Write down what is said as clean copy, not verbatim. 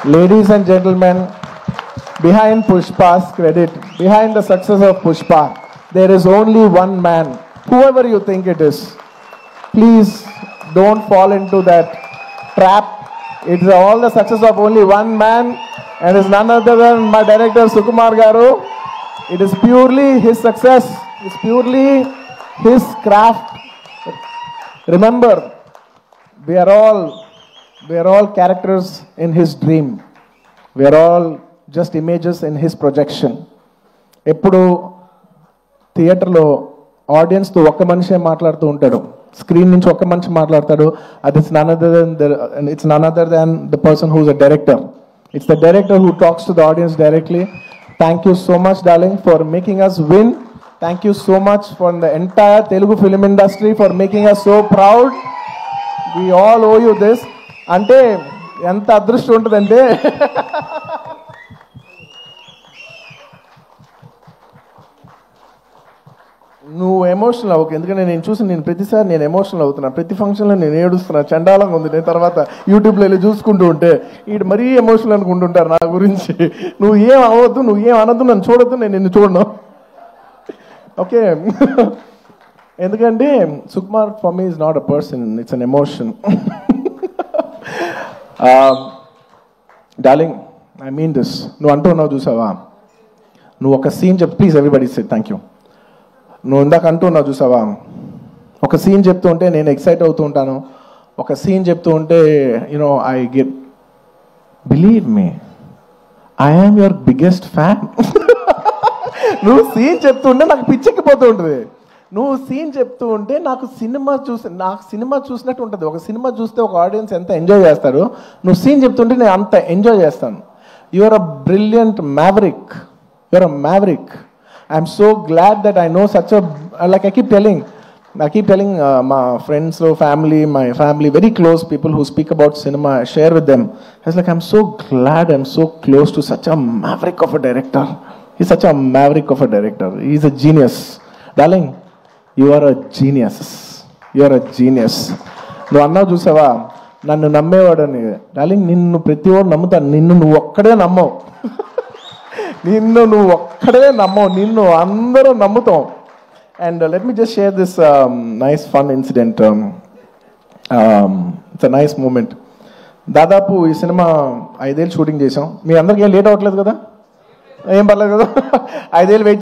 Ladies and gentlemen, behind Pushpa's credit, behind the success of Pushpa, there is only one man, whoever you think it is. Please don't fall into that trap. It's all the success of only one man, and it's none other than my director Sukumar Garu. It is purely his success. It's purely his craft. Remember, we are all characters in his dream. We are all just images in his projection. ఎప్పుడు థియేటర్లో ఆడియన్స్తో ఒక్క మనిషే మాట్లాడుతూ ఉంటాడు, screen నుంచి ఒక్క మనిషి మాట్లాడతాడు. అది it's none other than the person who's a director. It's the director who talks to the audience directly. Thank you so much, darling, for making us win. Thank you so much for the entire Telugu film industry for making us so proud. We all owe you this. అంటే ఎంత అదృష్టం ఉంటుందంటే నువ్వు emotional అవ్వకు, ఎందుకంటే నేను చూసి ప్రతిసారి నేను ఎమోషనల్ అవుతున్నా, ప్రతి ఫంక్షన్లో నేను ఏడుస్తున్నా, చండాలంగా ఉంది. నేను తర్వాత యూట్యూబ్లో వెళ్ళి చూసుకుంటూ ఉంటే వీడు మరీ ఎమోషనల్ అనుకుంటుంటారు నా గురించి. నువ్వు ఏం అవ్వద్దు, నువ్వు ఏం అనద్దు, నన్ను చూడొద్దు, నేను నిన్ను చూడను, ఓకే? ఎందుకంటే Sukumar for me is not a person, it's an emotion. Darling, I mean this. నువ్వు అంటున్నావు చూసావా, నువ్వు ఒక సీన్ చెప్పు, please everybody say thank you. నువ్వు ఇందాక అంటున్నావు చూసావా, ఒక సీన్ చెప్తూ ఉంటే నేను ఎక్సైట్ అవుతూ ఉంటాను. ఒక సీన్ చెప్తూ ఉంటే you know I get, believe me, I am your biggest fan. నువ్వు సీన్ చెప్తూ ఉంటే నాకు పిచ్చెక్కిపోతూ ఉంటుంది. నువ్వు సీన్ చెప్తూ ఉంటే నాకు సినిమా చూసినట్టు ఉంటుంది. ఒక సినిమా చూస్తే ఒక ఆడియన్స్ ఎంత ఎంజాయ్ చేస్తారు, నువ్వు సీన్ చెప్తుంటే నేను అంత ఎంజాయ్ చేస్తాను. You are a brilliant maverick, you are a maverick. I'm so glad that I know such a, like I keep telling my friends, my family, very close people who speak about cinema, I share with them. I was like, I'm so glad I'm so close to such a maverick of a director. He's such a maverick of a director. He's a genius. Darling, you are a genius. You are a genius. నువ్వు అన్నావు చూసావా, నన్ను నమ్మేవాడని. Darling, నిన్ను ప్రతి వాడు నమ్ముతాను, నిన్ను నువ్వు ఒక్కడే నమ్మవు. నిన్ను నువ్వు ఒక్కడే నమ్మవు, నిన్ను అందరూ నమ్ముతాం. And let me just share this nice fun incident. It's a nice moment. దాదాపు ఈ సినిమా 5 ఏళ్ళు షూటింగ్ చేసాం. మీ అందరికీ ఏం లేట్ అవ్వట్లేదు కదా, ఏం పర్లేదు కదా, 5 ఏళ్ళు వెయిట్